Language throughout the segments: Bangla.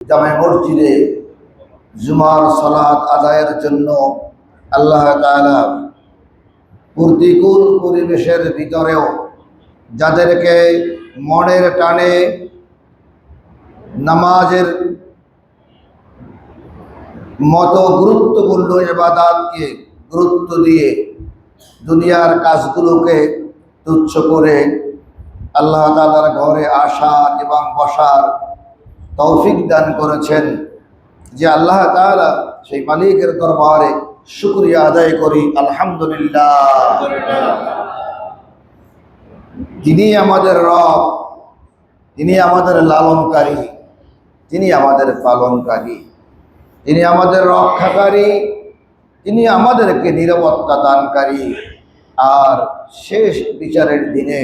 জামে মসজিদে জুমার সালাত আদায়ের জন্য আল্লাহ তাআলা প্রতিকূল পরিবেশের ভিতরেও যাদেরকে মনের টানে নামাজের মতো গুরুত্বপূর্ণ ইবাদতকে গুরুত্ব দিয়ে দুনিয়ার কাজগুলোকে তুচ্ছ করে আল্লাহ তাআলার ঘরে আসার এবং বসার তৌফিক দান করেছেন, যে আল্লাহ তাআলা সেই মালিকের দরবারে শুকরিয়া আদায় করি আলহামদুলিল্লাহ। তিনি আমাদের রব, তিনি আমাদের লালনকারী, তিনি আমাদের পালনকারী, তিনি আমাদের রক্ষাকারী, তিনি আমাদেরকে নিরাপত্তা দানকারী, আর শেষ বিচারের দিনে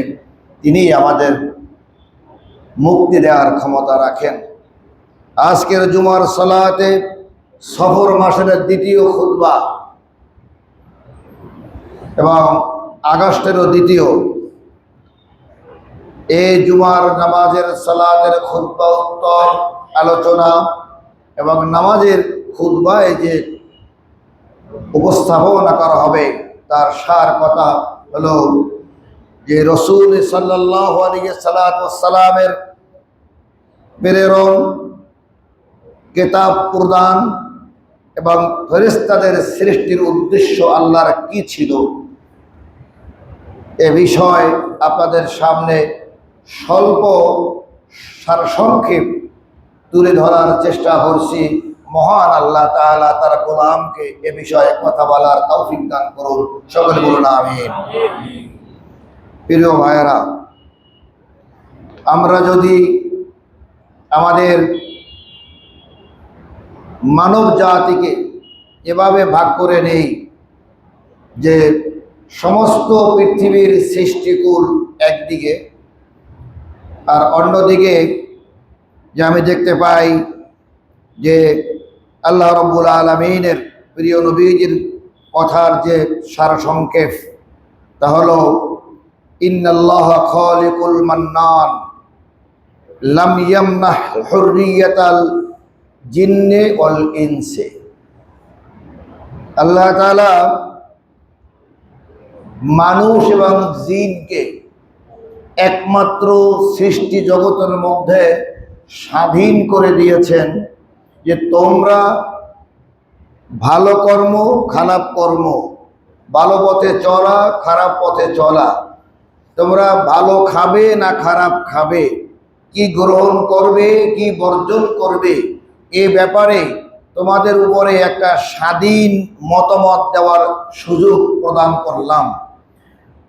তিনি আমাদের মুক্তি দেওয়ার ক্ষমতা রাখেন। আজকের জুমার সালাতে সফর মাসের দ্বিতীয় খুতবা এবং আগস্টেরও দ্বিতীয়, এই জুমার নামাজের সালাতের খুতবা উত্তর আলোচনা এবং নামাজের খুতবায় যে উপস্থাপনা করা হবে তার সার কথা হলো যে রসুল সাল্লাল্লাহু আলাইহি সাল্লামের প্রেরণ, কিতাব প্রদান এবং ফেরেশতাদের সৃষ্টির উদ্দেশ্য আল্লাহর কি ছিল, এ বিষয় আপনাদের সামনে স্বল্প সারসংক্ষেপ তুলে ধরার চেষ্টা করছি। মহান আল্লাহ তাআলা তার গোলামকে এ বিষয়ে কথা বলার তৌফিক দান করুন, সকলে বলুন আমিন। প্রিয় ভাইয়েরা, আমরা যদি আমাদের মানব জাতিকে এভাবে ভাগ করে নেই যে সমস্ত পৃথিবীর সৃষ্টিকুল একদিকে, আর অন্যদিকে যে আমি দেখতে পাই যে আল্লাহ রাব্বুল আলামিনের প্রিয় নবীজির কথার যে সারসংক্ষেপ, তা হলো ইন্নাল্লাহা খালিকুল মান্নান লাম ইয়ামনাহ হুররিয়াতাল জিন্নে ওয়াল ইনসে। আল্লাহ তাআলা মানুষ এবং জিনকে একমাত্র সৃষ্টি জগতের মধ্যে স্বাধীন করে দিয়েছেন যে তোমরা ভালো কর্ম খারাপ কর্ম, ভালো পথে চলা খারাপ পথে চলা, তোমরা ভালো খাবে না খারাপ খাবে, কি গ্রহণ করবে কি বর্জন করবে, এ ব্যাপারে তোমাদের উপরে একটা স্বাধীন মতামত দেওয়ার সুযোগ প্রদান করলাম।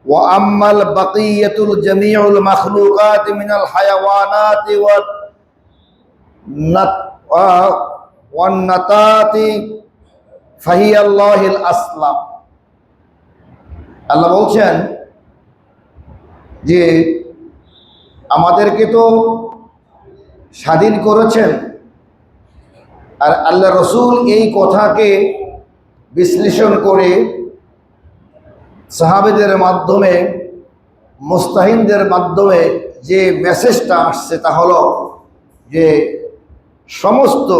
ওয়া আম্মাল বাকিয়াতুল জামিউল মাখলুকাত মিনাল হায়াওয়ানাতি ওয়ান নাতাতি ফাহিয়াল্লাহিল আসলাম। আল্লাহ বলছেন যে আমাদেরকে তো স্বাধীন করেছেন, আর আল্লাহ রসুল এই কথাকে বিশ্লেষণ করে সাহাবেদের মাধ্যমে মুস্তাহিনদের মাধ্যমে যে মেসেজটা আসছে তা হলো যে সমস্ত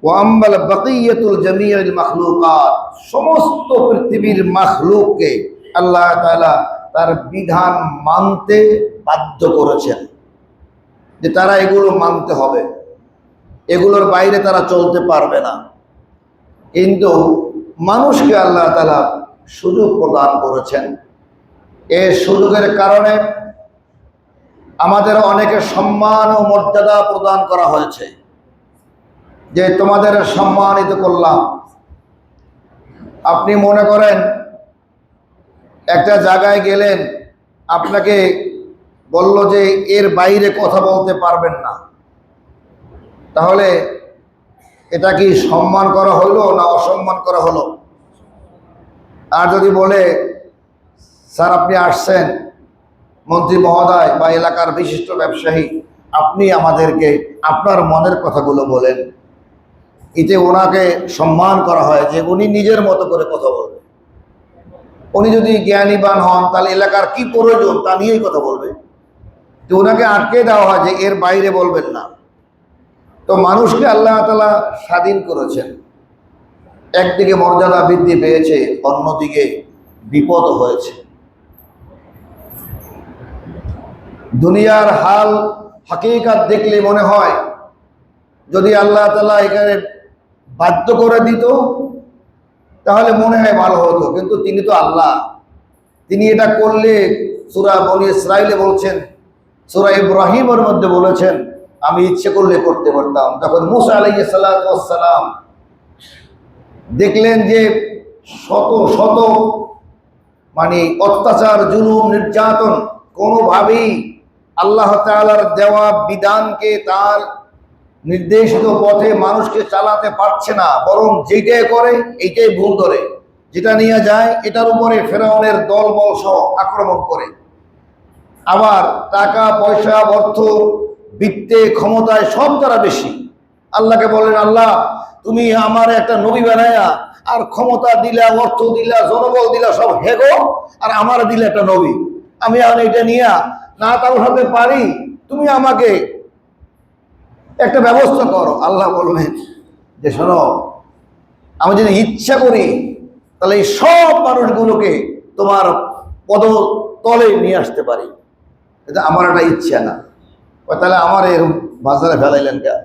ওয়াম্বাল বাকিয়াতুল জামিউল মাখলুকাত, সমস্ত পৃথিবীর মাখলুককে আল্লাহ তাআলা তার বিধান মানতে বাধ্য করেছেন, যে তারা এগুলো মানতে হবে, এগুলোর বাইরে তারা চলতে পারবে না। কিন্তু মানুষকে আল্লাহ তাআলা সুযোগ প্রদান করেছেন। এই সুযোগের কারণে আমাদের অনেকে সম্মান ও মর্যাদা প্রদান করা হয়েছে, যে তোমাদের সম্মানিত করলাম। আপনি মনে করেন একটা জায়গায় গেলেন, আপনাকে বলল যে এর বাইরে কথা বলতে পারবেন না, তাহলে এটা কি সম্মান করা হলো না অসম্মান করা হলো? আর যদি বলে স্যার আপনি আসছেন, মন্ত্রী মহোদয় বা এলাকার বিশিষ্ট ব্যবসায়ী, আপনি আমাদেরকে আপনার মনের কথাগুলো বলেন, এতে ওনাকে সম্মান করা হয় যে উনি নিজের মতো করে কথা বলবে। উনি যদি জ্ঞানীবান হন তাহলে এলাকার কি প্রয়োজন তা নিয়েই কথা বলবে, তো ওনাকে আটকে দেওয়া হয় যে এর বাইরে বলবেন না। তো মানুষকে আল্লাহ তাআলা স্বাধীন করেছেন, একদিকে মর্যাদা বৃদ্ধি পেয়েছে, অন্যদিকে বিপদ হয়েছে। দুনিয়ার হাল হাকিকাত দেখলে মনে হয় যদি আল্লাহ তাআলা এখানে বাধ্য করে দিত তাহলে মনে হয় ভালো হতো, কিন্তু তিনি তো আল্লাহ, তিনি এটা করলে সূরা বনী ইসরাঈলে বলছেন, সূরা ইব্রাহিমের মধ্যে বলেছেন আমি ইচ্ছে করলে করতে পারতাম। যখন মুসা আলাইহিস সালাতু ওয়াস সালাম দেখলেন যে শত শত অত্যাচার, জুলুম, নির্যাতন কোনোভাবেই আল্লাহ তাআলার দেওয়া বিধানকে, তার নির্দেশিত পথে মানুষকে চালাতে পারছে না, বরং যেটাই করে এইটাই ভুল ধরে, যেটা নিয়ে যায় এটার উপরে ফেরাউনের দলবল সহ আক্রমণ করে। আবার টাকা পয়সা, অর্থ, বিত্তে, ক্ষমতায় সব তারা বেশি। আল্লাহকে বলেন, আল্লাহ তুমি আমার একটা নবী বানায়া আর ক্ষমতা দিলা, অর্থ দিলা, জনবল দিলা, সব হেগো, আর আমার দিলে একটা নবী, আমি আর এটা নিয়ে না তার হতে পারি, তুমি আমাকে একটা ব্যবস্থা করো। আল্লাহ বললেন যে শোনো, আমি যদি ইচ্ছা করি তাহলে এই সব মানুষগুলোকে তোমার পদতলে নিয়ে আসতে পারি, এটা আমার একটা ইচ্ছা না। তাহলে আমার এরকম বাজারে ফেলাইলেন কে?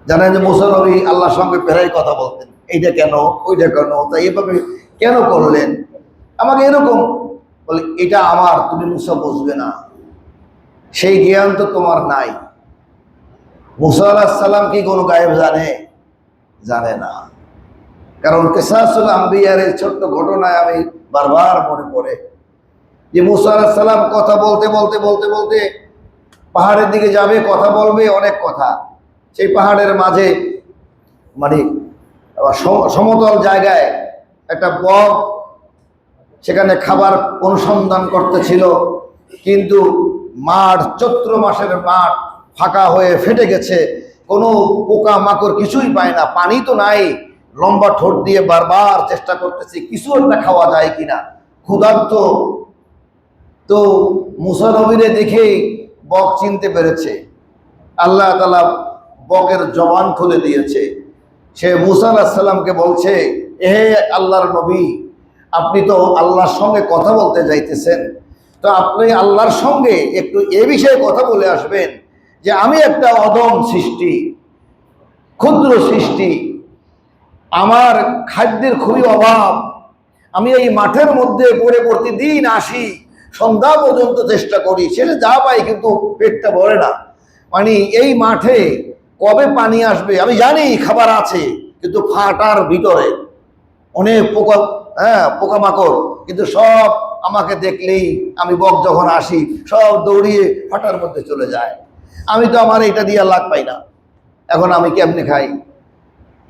জানেন যে মুসা নবী আল্লাহর সঙ্গে ফেরাই কথা বলতেন, এইটা কেন, ওইটা কেন, তাই এইভাবে কেন করলেন আমাকে এরকম? বলে এটা আমার, তুমি মুসা বুঝবে না, সেই জ্ঞান তো তোমার নাই। মুসা আলাইহিস সালাম কি কোনো গায়েব জানে? জানে না। কারণ কিসাসুল আম্বিয়ার এই ছোট্ট ঘটনায় আমি বারবার মনে পড়ে যে মুসা আলাইহিস সালাম কথা বলতে বলতে বলতে বলতে পাহাড়ের দিকে যাবে, কথা বলবে অনেক কথা। সেই পাহাড়ের মাঝে সমতল জায়গায় একটা বক সেখানে খাবার অনুসন্ধান করতেছিল, কিন্তু মাঠ, চৈত্র মাসের মাঠ ফাঁকা হয়ে ফেটে গেছে, কোনো পোকা মাকড় কিছুই পায় না, পানি তো নাই। লম্বা ঠোঁট দিয়ে বারবার চেষ্টা করতেছি কিছু একটা খাওয়া যায় কিনা, ক্ষুধার্ত। তো মুসা নবীরে দেখে বক চিনতে পেরেছে, আল্লাহ তাআলা বকের জবান খুলে দিয়েছে। সে মুসা আলাইহিস সালামকে বলছে, হে আল্লাহর নবী, আপনি তো আল্লাহর সঙ্গে কথা বলতে যাইতেছেন, তো আপনি আল্লাহর সঙ্গে একটু এ বিষয়ে কথা বলে আসবেন যে আমি একটা অদম সৃষ্টি, ক্ষুদ্র সৃষ্টি, আমার খাদ্যের খুবই অভাব, আমি এই মাঠের মধ্যে পড়ে প্রতিদিন আসি, সন্ধ্যা পর্যন্ত চেষ্টা করি, সেটা যা পাই কিন্তু পেটটা ভরে না। এই মাঠে কবে পানি আসবে আমি জানি, খাবার আছে, কিন্তু ফাটার ভিতরে অনেক পোকামাকড়, কিন্তু সব আমাকে দেখলেই, আমি বক যখন আসি সব দৌড়িয়ে ফাটার মধ্যে চলে যায়, আমি তো আমার এটা দিয়ে লাভ পাই না, এখন আমি কেমনে খাই?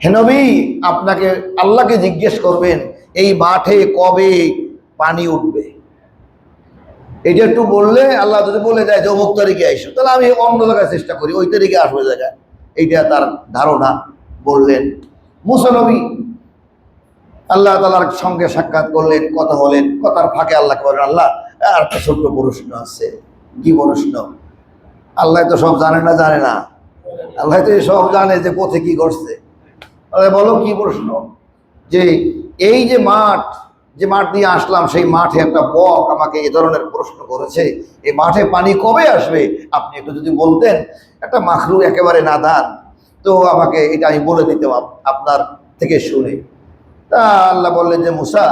হে নবী, আপনাকে আল্লাহকে জিজ্ঞেস করবেন এই মাঠে কবে পানি উঠবে, এটা একটু বললে, আল্লাহ যদি বলে যায় যে অমুক তারিখে আইসো, তাহলে আমি অন্য জায়গায় চেষ্টা করি, ওই তারিখে আসবে জায়গায়, এইটা তার ধারণা। বললেন মুসা নবী আল্লাহ তাআলার সঙ্গে সাক্ষাৎ করলেন, কথা হলেন, কথার ফাঁকে আল্লাহকে বলেন, আল্লাহ আর একটা ছোট্ট প্রশ্ন আছে। কি প্রশ্ন? আল্লাহ তো সব জানে না? জানে না, আল্লাহ তো সব জানে যে কোথায় কি করছে। বলো কি প্রশ্ন? যে এই যে মাঠ দিয়ে আসলাম, সেই মাঠে একটা বক আমাকে এ ধরনের প্রশ্ন করেছে, এই মাঠে পানি কবে আসবে আপনি একটু যদি বলতেন, একটা মাখলুক একেবারে নাদান, তো আমাকে এটা আমি বলে দিতাম আপনার থেকে শুনে। তা আল্লাহ বললেন যে মুসা,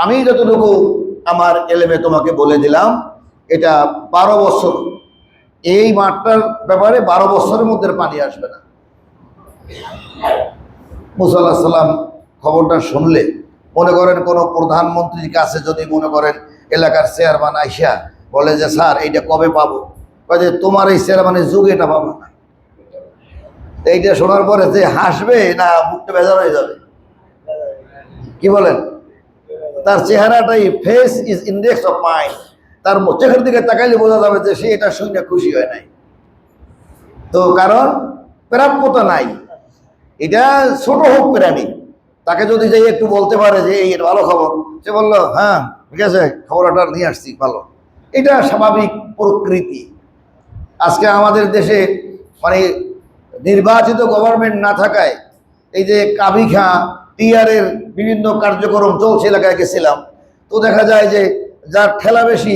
আমি যতটুকু আমার এলেমে তোমাকে বলে দিলাম, এটা 12 বছর, এই মাঠটার ব্যাপারে 12 বছরের মধ্যে পানি আসবে না। মুসা আলাইহিস সালাম খবরটা শুনলে, মনে করেন কোনো প্রধানমন্ত্রীর কাছে যদি মনে করেন এলাকার চেয়ারম্যান আইসা বলে যে স্যার এইটা কবে পাবো, যে তোমার এই চেয়ারম্যানের যুগ এটা পাবো না, এইটা শোনার পরে যে হাসবে না মুখটা বেজার হয়ে যাবে? কি বলেন? তার চেহারাটাই, face is index of mind, তার চোখের দিকে তাকাইলে বোঝা যাবে যে সে এটা শুনে খুশি হয় নাই। তো কারণ প্রাপ্যতা নাই, এটা ছোট হোক প্রাণী, তাকে যদি যাই একটু বলতে পারে যে এই ভালো খবর, সে বললো হ্যাঁ ঠিক আছে, খবরটা নিয়ে আসছি ভালো, এটা স্বাভাবিক প্রকৃতি। আজকে আমাদের দেশে নির্বাচিত গভর্নমেন্ট না থাকায় এই যে কাবিখা টিআরের বিভিন্ন কার্যক্রম চলছে, এলাকায় গেছিলাম, তো দেখা যায় যে যার ঠেলা বেশি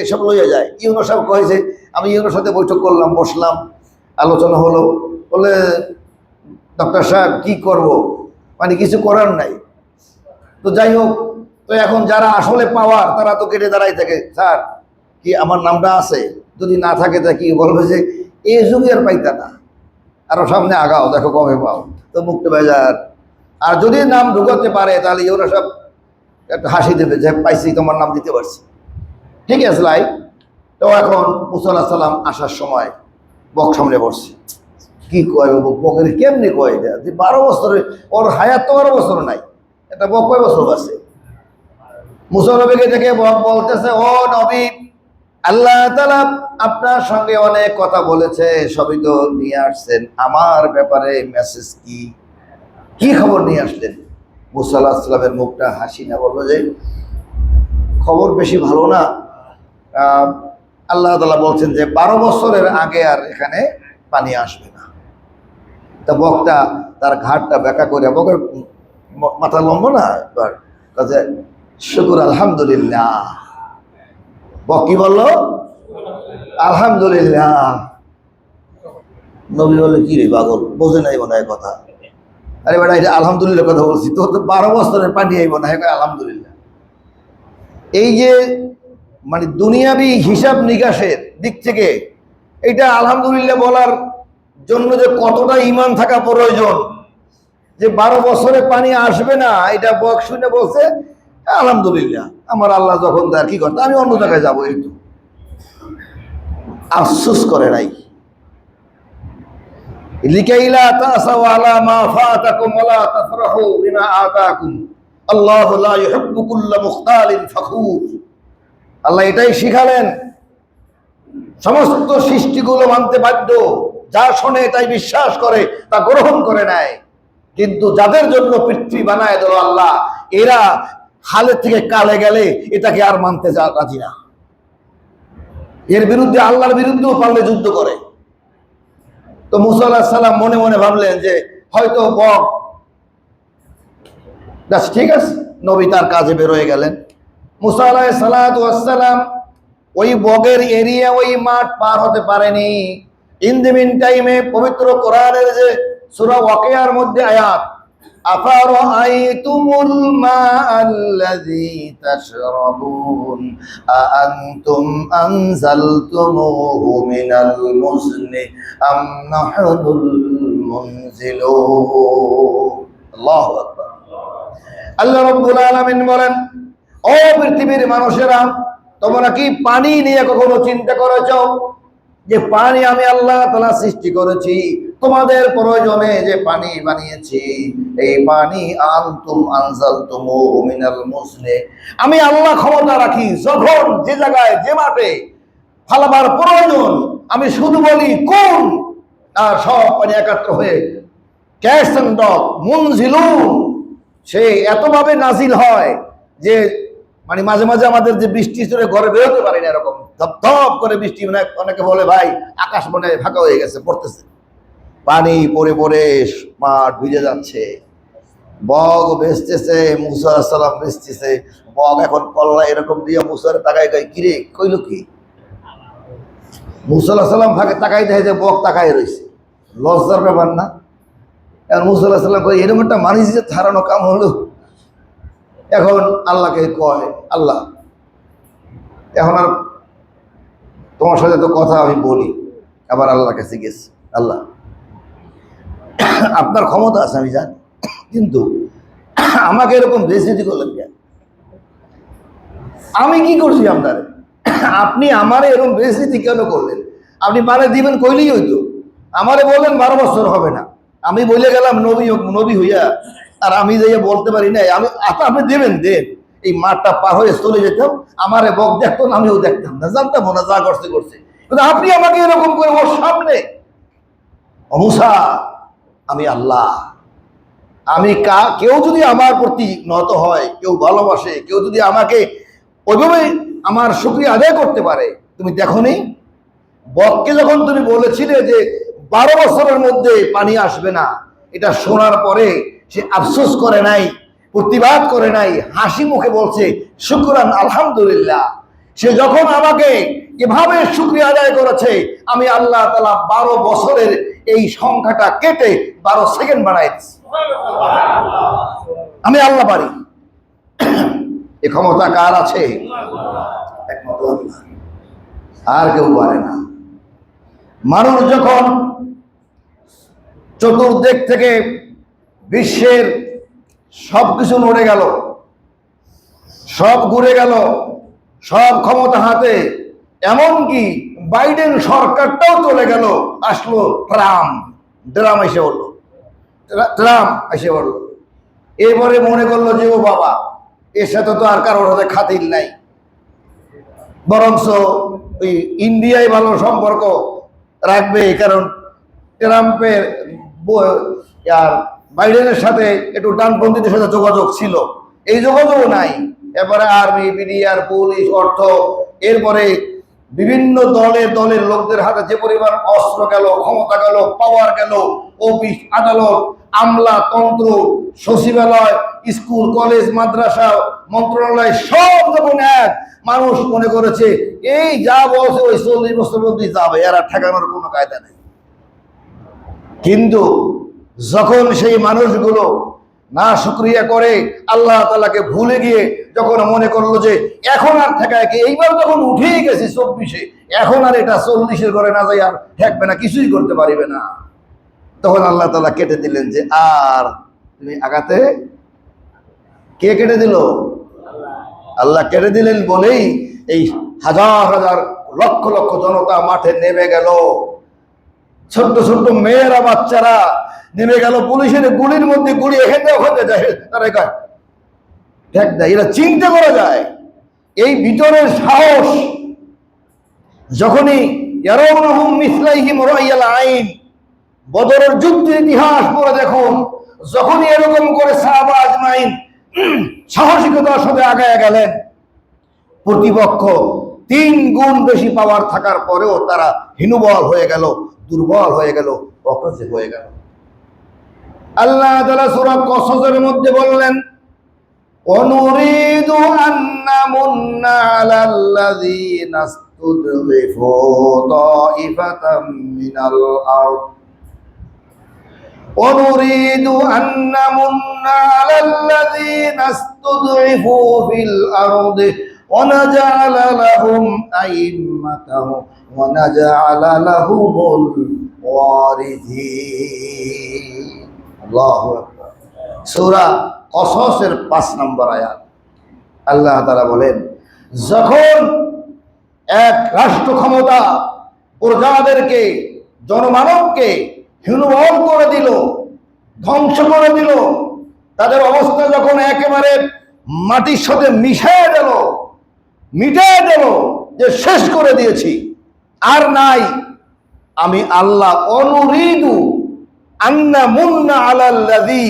সব লইয়া যায়। ইউনো সাহেব কয়েছে, আমি ইউনোর সাথে বৈঠক করলাম, বসলাম, আলোচনা হলো, বলে ডক্টর সাহেব কি করব, মানে কিছু করার নাই। তো যাই হোক, তো এখন যারা আসলে পাওয়ার তারা তো কেটে দাঁড়াই থাকে, স্যার কি আমার নামটা আছে, যদি না থাকে তা কি বলবে যে এই যুগে আর পাইতা না, আরো সামনে আগাও, দেখো কবে পাও। তো মুক্ত বাজার আর যদি নাম ঢুকাতে পারে তাহলে ওরা সব একটা হাসি দেবে যে পাইছি, তোমার নাম দিতে পারছি, ঠিক আছে লাই। তো এখন মুসা আলাহিস সালাম আসার সময় বক সামনে বসছে, কি কয় বকের কেমনি কয় এটা যে 12 বছরে, ওর হায়াত তো 12 বছর নাই, এটা বক কয় বছর আছে। মুসা নবীকে দেখে বক বলতেছে, ও নবী, আল্লাহ তাআলা আপনার সঙ্গে অনেক কথা বলেছে, সবই তো নিয়ে আসছেন, আমার ব্যাপারে মেসেজ কি, কি খবর নিয়ে আসলেন? মুসা আলাইহিস সালামের মুখটা হাসি না, বললো যে খবর বেশি ভালো না, আল্লাহ তাআলা বলছেন যে 12 বছরের আগে আর এখানে পানি আসবে না। তা বকটা তার ঘাটটা ব্যাখ্যা করে, বকের মাথা লম্ব না, এবার কাজে শুকুর আলহামদুলিল্লাহ। বক কি বললো? আলহামদুলিল্লাহ। নবী বলে, কি রে পাগল, বোঝে নাই মনে হয় কথা। আরে বেটা, এটা আলহামদুলিল্লাহ কথা বলছি, তো 12 বছরের পানি আইব না, হ্যাঁ আলহামদুলিল্লাহ। এই যে মানে দুনিয়াবি হিসাব নিকাশের দিক থেকে এটা আলহামদুলিল্লাহ বলার জন্য যে কতটা ঈমান থাকা প্রয়োজন, যে 12 বছরে পানি আসবে না, এটা বক শুনে বলছে আলহামদুলিল্লাহ, আমার আল্লাহ যখন দেয় কি করতে, আমি অন্য জায়গায় যাবো, একটু আফসোস করে নাই। লিকাইলা তাসাউ আলা মা ফাতাকুম ওয়ালা তাফরাহু বিমা আতাকুম আল্লাহু লা ইউহিব্বু কুল্লা মুখতালিন ফখুর। আল্লাহ এটাই শিখালেন, সমস্ত সৃষ্টিগুলো মানতে বাধ্য, যা শোনে তাই বিশ্বাস করে, তা গ্রহণ করে নেয়, কিন্তু যাদের জন্য পৃথিবী বানায় দিল আল্লাহ, এরা হালে থেকে কালে গেলে এটাকে আর মানতে রাজি না, এর বিরুদ্ধে, আল্লাহর বিরুদ্ধেও পারলে যুদ্ধ করে। তো মুসা আলাইহিস সালাম মনে মনে ভাবলেন যে হয়তো বক, ঠিক আছে, নবী তার কাজে বের হয়ে গেলেন। মুসা আলাইহিস সালাম ওই বগের এরিয়া, ওই মাঠ পার হতে পারেনি। ইন দি মিন টাইমে পবিত্র কোরআনের যে সূরা ওয়াকিয়ার মধ্যে আয়াত, আফারাআইতুমুল মাআল্লাযী তাশরাবুন আআনতুম আনজালতুমুহু মিনাল মুজনি আম নাহনুল মুনজিলুন। আল্লাহু আকবার। আল্লাহ রাব্বুল আলামিন বলেন, ও পৃথিবীর মানুষেরা, তোমরা কি পানি নিয়ে কখনো চিন্তা করেছো যে পানি আমি আল্লাহ তাআলা সৃষ্টি করেছি, তোমাদের প্রয়োজনে যে পানি বানিয়েছি, এই পানি আনতুম আনজালতুমুহু মিনাল মুজনি, আমি আল্লাহ ক্ষমতা রাখি যখন যে জায়গায় যে মাঠে ফালাবার প্রয়োজন আমি শুধু বলি কোন, আর সব পানি একাত্র হয়ে ক্যাসেন্ড মুনজিলুন, সে এতভাবে নাজিল হয় যে মানে মাঝে মাঝে আমাদের যে বৃষ্টি চলে ঘরে বেরোতে পারি না, এরকম ধপ করে বৃষ্টি, মানে অনেকে বলে ভাই আকাশ মনে ফাঁকা হয়ে গেছে, পড়তেছে, পানি পড়ে পড়ে মাঠ ভিজে যাচ্ছে, বগ ভেসতেছে, মুসা আলাইহিস সালাম ভেসতেছে, বগ এখন কল্লা এরকম দিয়ে মুসার তাকায় কয়, কিরে কইল কি? মুসা আলাইহিস সালাম ফাঁকে তাকাই দেখে যে বগ তাকাই রয়েছে, লজ্জার ব্যাপার না? এখন মুসা আলাইহিস সালাম কয়, এরকম একটা মানুষ যে হারানো কাম হলো। এখন আল্লাহকে কয়, আল্লাহ এখন আর তোমার সাথে তো কথা আমি বলি, আবার আল্লাহর কাছে গেছি, আল্লাহ আপনার ক্ষমতা আছে আমি জানি, কিন্তু আমাকে এরকম বেসিটি করলেন কেন? আমি কি করছি আপনার? আপনি আমারে এরকম বেসিটি কেন করলেন? আপনি মানে দিবেন কইলেই হইতো, আমারে বললেন 12 বছর হবে না, আমি বলে গেলাম নবী হইয়া, আর আমি যাইয়া বলতে পারি না, আমি আপনি দেবেন, দেন, এই মাঠটা পার হয়ে চলে যেতাম, আমারে বক দেখতো না, আমিও দেখতাম না, জানতাম না, যা করছে করছে, কিন্তু আপনি আমাকে এরকম করে ওর সামনে, মুসা আমি আল্লাহ, আমি কেউ যদি আমার প্রতি নত হয়, কেউ ভালোবাসে, কেউ যদি আমাকে ওইভাবে আমার শুকরিয়া আদায় করতে পারে, তুমি দেখো নি বককে যখন তুমি বলেছিলে যে 12 বছরের মধ্যে পানি আসবে না। এটা শোনার পরে সে আফসোস করে নাই, প্রতিবাদ করে নাই, হাসি মুখে বলছে শুকরান আলহামদুলিল্লাহ। সে যখন আমাকে এভাবে শুকরিয়া আদায় করেছে, আমি আল্লাহ তাআলা 12 বছরের এই সংখ্যাটা কেটে 12 সেকেন্ড বানাই দিয়েছি। আমি আল্লাহ পারি। এ ক্ষমতা কার আছে? একমাত্র আল্লাহ, আর কেউ পারে না। মানুষ যখন চতুর্দিক থেকে বিশ্বের সবকিছু নড়ে গেল, সব ঘুরে গেল, সব ক্ষমতা হাতে, এমনকি বাইডেন সরকারটাও চলে গেল, আসলো ট্রাম্প এসে বললো, এবারে মনে করলো যে ও বাবা, এর সাথে তো আর কারোর সাথে খাতির নাই, বরঞ্চ ওই ইন্ডিয়ায় ভালো সম্পর্ক রাখবে, কারণ ট্রাম্পের আর বাইডেনের সাথে একটু ডানপন্থীদের সাথে যোগাযোগ ছিল, এই যোগাযোগও নাই। এরপরে আর্মি, বিডিআর, পুলিশ, অর্থ, এরপরে বিভিন্ন দলের লোকদের হাতে যে পরিমাণ অস্ত্র গেল, ক্ষমতা গেল, পাওয়ার গেল, অফিস আদালত, আমলা তন্ত্র, সচিবালয়, স্কুল কলেজ মাদ্রাসা মন্ত্রণালয় সব যখন এক, মানুষ মনে করেছে এই যা বলছে ওই 40 বছর মধ্যে যাবে, এরা ঠেকানোর কোনো কায়দা নেই। কিন্তু যখন সেই মানুষগুলো না শুকরিয়া করে আল্লাহ তাআলাকে ভুলে গিয়ে যখন মনে করলো যে এখন আর ঠেকায় কি, এইবার যখন উঠেই গেছি 24-এ, এখন আর এটা 40-এর ঘরে না যাই আর ঠেকবে না, কিছুই করতে পারিবে না, তখন আল্লাহ তাআলা কেটে দিলেন যে আর তুমি আগাতে। কে কেটে দিল? আল্লাহ কেটে দিলেন বলেই এই হাজার হাজার লক্ষ লক্ষ জনতা মাঠে নেমে গেল। ছোট্ট ছোট্ট মেয়েরা, বাচ্চারা নেমে গেল পুলিশের গুলির মধ্যে, গুলি এখানে ওখানে যায়, তারা ঠেক দেয়। এরা চিন্তা করা যায় এই ভিতরের সাহস। যখনই ইয়ারাউনাহুম মিসলাইহিম রাইয়াল আইন, বদরের যুদ্ধের ইতিহাস পড়ে দেখুন, যখনই এরকম করে সাহাবা আজমাইন সাহসিকতার সাথে আগায় গেলেন, প্রতিপক্ষ 3 গুণ বেশি পাওয়ার থাকার পরেও তারা হীনবল হয়ে গেল, দুর্বল হয়ে গেল, অপরাজেয় হয়ে গেল। আল্লাহ তাআলা সূরা কসসের মধ্যে বললেন, অনুরিদু আন্নামুন্না আলাল্লাযীনা ইসতুদঈফু তাইফাতাম মিনাল আরদ, অনুরিদু আন্নামুন্না আলাল্লাযীনা ইসতুদঈফু ফিল আরদি ونجعل لهم أئمة ونجعل لهم الوارثين। আল্লাহু আকবার। সূরা কসসের 5 নম্বর আয়াত। আল্লাহ তাআলা বলেন, যখন এক রাষ্ট্র ক্ষমতা প্রজাদেরকে, জনমানবকে হীনবল করে দিল, ধ্বংস করে দিল, তাদের অবস্থা যখন একেবারে মাটির সাথে মিশে গেল, মিটায় গেল, যে শেষ করে দিয়েছি, আর নাই, আমি আল্লাহ অনুরিদু আন্নামুন্না আলাল্লাযী,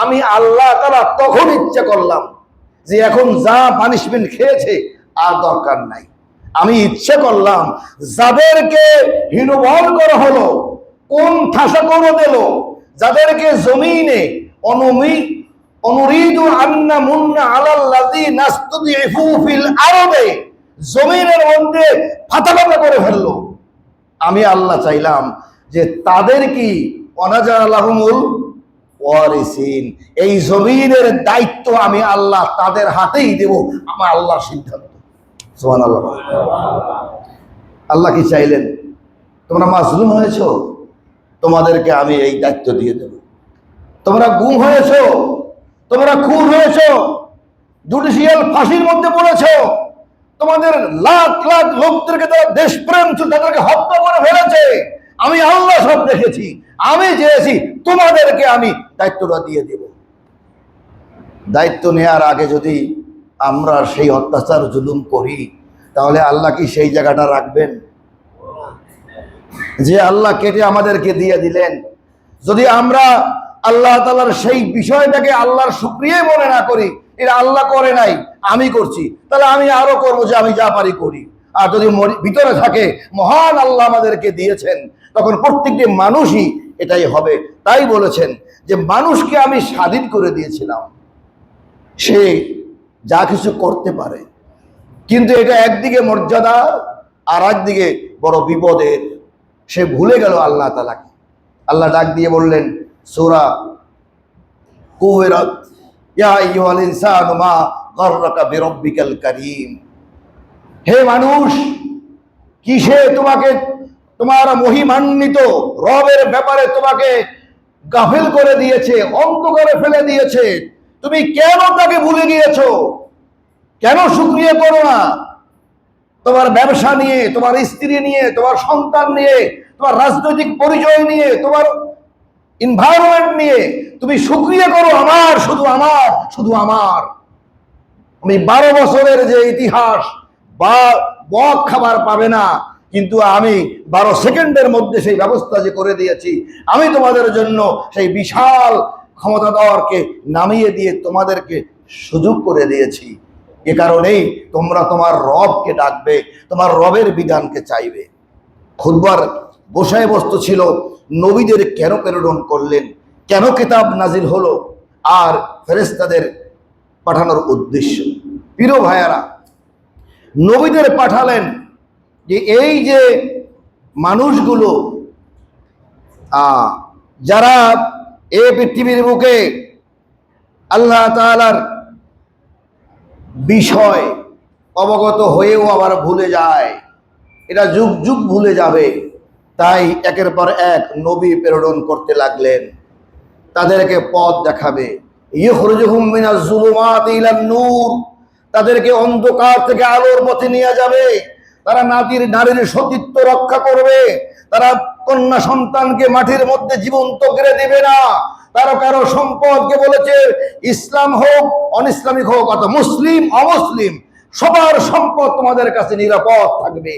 আমি আল্লাহ তাআলা তখন ইচ্ছা করলাম যে এখন যা পানিশমেন্ট খেয়েছে আর দরকার নাই, আমি ইচ্ছা করলাম যাদেরকে হীনবল করা হলো, কোন ঠাসা করে দিল, যাদেরকে জমিনে অনুরিদু আন্নামুন্না আলাল্লাযীনা ইসতুদঈফু ফিল আরদি, জমিনের মধ্যে ফাটাফাটা করে ফেললো, আমি আল্লাহ চাইলাম যে তাদের কি ওয়ানাজালাহুমুল ওয়ারিসিন, এই জমিনের দায়িত্ব আমি আল্লাহ তাদের হাতেই দেব, আমার আল্লাহর সিদ্ধান্ত। সুবহানাল্লাহ। আল্লাহ কি চাইলেন? তোমরা মাজলুম হয়েছো, তোমাদেরকে আমি এই দায়িত্ব দিয়ে দেব। তোমরা গুম হয়েছো, তোমরা খুন হয়েছো, জুডিশিয়াল ফাঁসির মধ্যে পড়েছো, তোমাদের লাখ লাখ লোকদেরকে তারা দেশপ্রেম ছিল, তাদেরকে হত্যা করে ফেলেছে, আমি আল্লাহ সব দেখেছি, আমি চেয়েছি তোমাদেরকে আমি দায়িত্বটা দিয়ে দেব। দায়িত্ব নেওয়ার আগে যদি আমরা সেই অত্যাচার জুলুম করি, তাহলে আল্লাহ কি সেই জায়গাটা রাখবেন? যে আল্লাহ কেটে আমাদেরকে দিয়ে দিলেন, যদি আমরা আল্লাহ তাআলার সেই বিষয়টাকে আল্লাহর শুকরিয়া মনে না করি, এটা আল্লাহ করে নাই, আমি করছি, তাহলে আমি আরো করবো যে আমি যা পারি করি। আর যদি ভিতরে থাকে মহান আল্লাহ আমাদেরকে দিয়েছেন, তখন প্রত্যেকটি মানুষই এটাই হবে। তাই বলেছেন যে মানুষকে আমি স্বাধীন করে দিয়েছিলাম, সে যা কিছু করতে পারে, কিন্তু এটা একদিকে মর্যাদা আর একদিকে বড় বিপদের। সে ভুলে গেল আল্লাহ তাআলাকে। আল্লাহ ডাক দিয়ে বললেন সূরা কুহুরাত, ইয়া আইয়ুহাল ইনসানু মা গাররাকা বিরাব্বিকাল কারীম। হে মানুষ, কিসে তোমাকে তোমার মহিমান্বিত রবের ব্যাপারে তোমাকে গাফিল করে দিয়েছে, অন্ধ করে ফেলে দিয়েছে? তুমি কেন তাকে ভুলে গিয়েছো? কেন শুকরিয়া করো না? তোমার ব্যবসা নিয়ে, তোমার স্ত্রী নিয়ে, তোমার সন্তান নিয়ে, তোমার রাজনৈতিক পরিচয় নিয়ে, তোমার এনভায়রনমেন্ট নিয়ে তুমি শুকরিয়া করো আমার, শুধু আমার, শুধু আমার। আমি 12 বছরের যে ইতিহাস বা বক খাবার পাবে না, কিন্তু আমি 12 সেকেন্ডের মধ্যে সেই ব্যবস্থা যে করে দিয়েছি, আমি তোমাদের জন্য সেই বিশাল ক্ষমতাধরকে নামিয়ে দিয়ে তোমাদেরকে সুযোগ করে দিয়েছি। এ কারণেই তোমরা তোমার রবকে ডাকবে, তোমার রবের বিধানকে চাইবে। খুতবার বিষয়বস্তু ছিল নবীদের কেন প্রেরণ করলেন, কেন কিতাব নাজিল হলো, আর ফেরেশতাদের পাঠানোর উদ্দেশ্য। প্রিয় ভাইয়ারা, নবীদের পাঠালেন যে এই যে মানুষগুলো যারা এই পৃথিবীর বুকে আল্লাহ তাআলার বিষয় অবগত হয়েও আবার ভুলে যায়, এটা যুগ যুগ ভুলে যাবে, তাই একের পর এক নবী প্রেরণ করতে লাগলেন। তাদেরকে পথ দেখাবে, ইখরুজুহুম মিনাজ যুলুমাতি ইলান নূর, তাদেরকে অন্ধকার থেকে আলোর পথে নিয়ে যাবে। তারা নারীর সতীত্ব রক্ষা করবে, তারা কন্যা সন্তানকে মাটির মধ্যে জীবন্ত করে দেবে না। তারা কারো সম্পদকে বলেছে ইসলাম হোক অনিসলামিক হোক, অথবা মুসলিম অমুসলিম, সবার সম্পদ তোমাদের কাছে নিরাপদ থাকবে।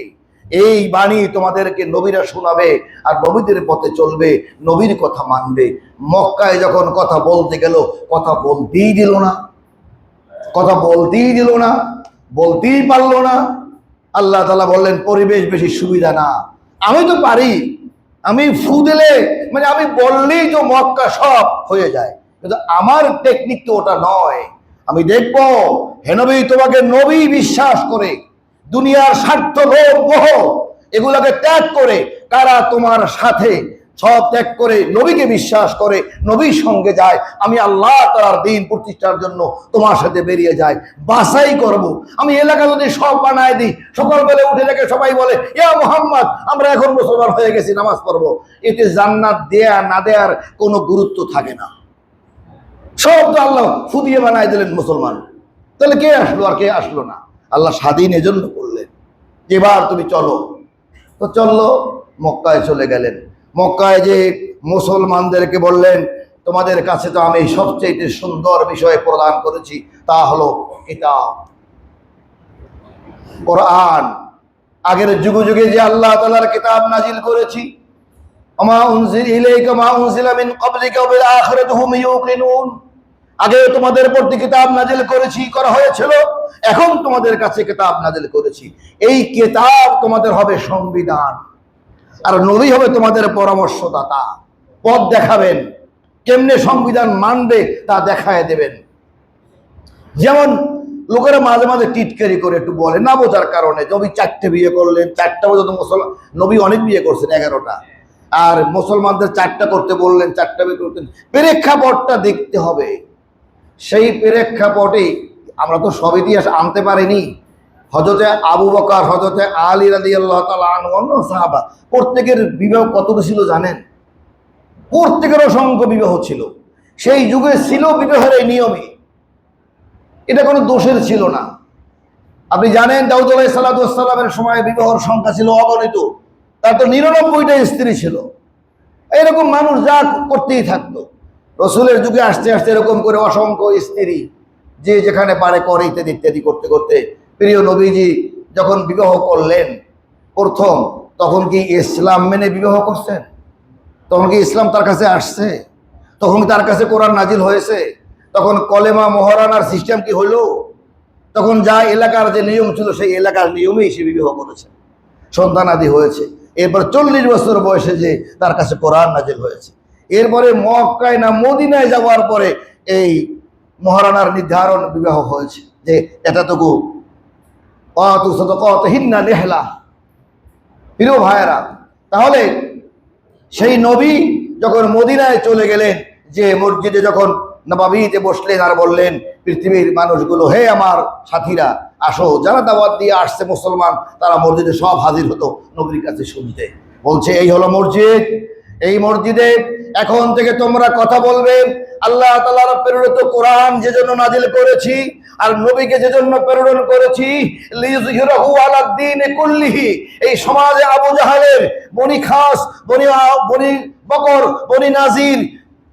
এই বাণী তোমাদেরকে নবীরা শোনাবে, আর নবীদের পথে চলবে, নবীর কথা মানবে। মক্কায় যখন কথা বলতে গেল, কথা বলতেই দিল না, কথা বলতেই দিল না, বলতেই পারলো না। আল্লাহ তাআলা বললেন পরিবেশ বেশি সুবিধা না, আমি তো পারি, আমি ফু দিলে মানে আমি বললেই তো মক্কা সব হয়ে যায়, কিন্তু আমার টেকনিক তো ওটা নয়। আমি দেখবো হে নবী, তোমাকে নবী বিশ্বাস করে দুনিয়ার স্বার্থ লোভ মোহ এগুলাকে ত্যাগ করে কারা তোমার সাথে সব ত্যাগ করে নবীকে বিশ্বাস করে নবীর সঙ্গে যায়, আমি আল্লাহ তাআলার দ্বীন প্রতিষ্ঠার জন্য তোমার সাথে বেরিয়ে যাই, বাছাই করব। আমি এলাকা যদি সব বানায় দিই, সকালবেলা উঠে দেখে সবাই বলে ইয়া মুহাম্মদ, আমরা এখন মুসলমান হয়ে গেছি, নামাজ পড়বো, এতে জান্নাত দেয়া না দেয়ার কোনো গুরুত্ব থাকে না। সব তো আল্লাহ ফুদিয়ে বানায় দিলেন মুসলমান, তাহলে কে আসলো আর কে আসলো না? আল্লাহ স্বাধীন এজন্য করলেন যে এবার তুমি চলো। তো চললো, মক্কায় চলে গেলেন। মক্কায় যে মুসলমানদেরকে বললেন তোমাদের কাছে তো আমি সবচেয়ে সুন্দর বিষয় প্রদান করেছি, তা হলো কিতাব, কোরআন। আগের যুগে যুগে যে আল্লাহ তাআলার কিতাব নাজিল করেছি, আমা উনজিল ইলাইকা মা উনজিলা মিন ক্বাবলিকা ওয়া বিল আখিরাতি হুম ইউকিনুন, আগে তোমাদের প্রতি কিতাব নাজিল করা হয়েছিল, এখন তোমাদের কাছে কিতাব নাজিল করেছি। এই কিতাব তোমাদের হবে সংবিধান, আর নবী হবে তোমাদের পরামর্শদাতা, পথ দেখাবেন, কেমনে সংবিধান মানবে তা দেখায় দেবেন। যেমন লোকেরা মাঝে মাঝে টিটকারি করে একটু বলে না বোঝার কারণে, নবী 4টে বিয়ে করলেন, 4টা পর্যন্ত মুসলমান, নবী অনেক বিয়ে করছেন 11টা, আর মুসলমানদের 4টা করতে বললেন, 4টা বিয়ে করতেন। প্রেক্ষাপটটা দেখতে হবে, সেই প্রেক্ষাপটে আমরা তো সব ইতিহাস আনতে পারিনি। হযরতে আবু বকর, হযরতে আলী রাদিয়াল্লাহু তাআলা আনহু, অন্য সাহাবা, প্রত্যেকের বিবাহ কত ছিল জানেন? প্রত্যেকের অসংখ্য বিবাহ ছিল। সেই যুগে ছিল বিবাহের এই নিয়মই, এটা কোনো দোষের ছিল না। আপনি জানেন দাউদ আলাইহিস সালামের সময় বিবাহের সংখ্যা ছিল অগণিত, তার তো 99টা স্ত্রী ছিল। এরকম মানুষ যা করতেই থাকতো। রসুলের যুগে আসতে আসতে এরকম করে অসংখ্য স্ত্রী যে যেখানে পারে করে, ইত্যাদি ইত্যাদি করতে করতে প্রিয় নবীজি যখন বিবাহ করলেন প্রথম, তখন কি ইসলাম মেনে বিবাহ করছেন? তখন কি ইসলাম তার কাছে আসছে? তখন তার কাছে কোরআন নাজিল হয়েছে? তখন কলেমা মোহরানার সিস্টেম কি হইল? তখন যা এলাকার যে নিয়ম ছিল সেই এলাকার নিয়মেই সে বিবাহ করেছে। সন্তানাদি হয়েছে। এরপর 40 বছর বয়সে যে তার কাছে কোরআন নাজিল হয়েছে। এরপরে মক্কায় না মদিনায় যাওয়ার পরে এই মহারানার নির্ধারণ বিবাহ হয়েছে যে এতটুকু হিন্না নেহলা। প্রিয় ভাইয়েরা, তাহলে সেই নবী যখন মদিনায় চলে গেলেন, যে মসজিদে যখন নবাবিতে বসলেন আর বললেন পৃথিবীর মানুষগুলো, হে আমার সাথীরা আসো, যারা দাওয়াত দিয়ে আসছে মুসলমান তারা মসজিদে সব হাজির হতো নবীর কাছে শুনতে। বলছে এই হলো মসজিদ, এই মসজিদে এখন থেকে তোমরা কথা বলবে আল্লাহ তাআলার প্রেরিত কোরআন যে জন্য নাজিল করেছি আর নবীকে যে জন্য প্রেরণ করেছি, লিইয়ুযহিরাহু আলাদ দীনি কুল্লিহি। এই সমাজে আবু জাহেলের, বনি খাস, বনি বকর, বনি নাজির,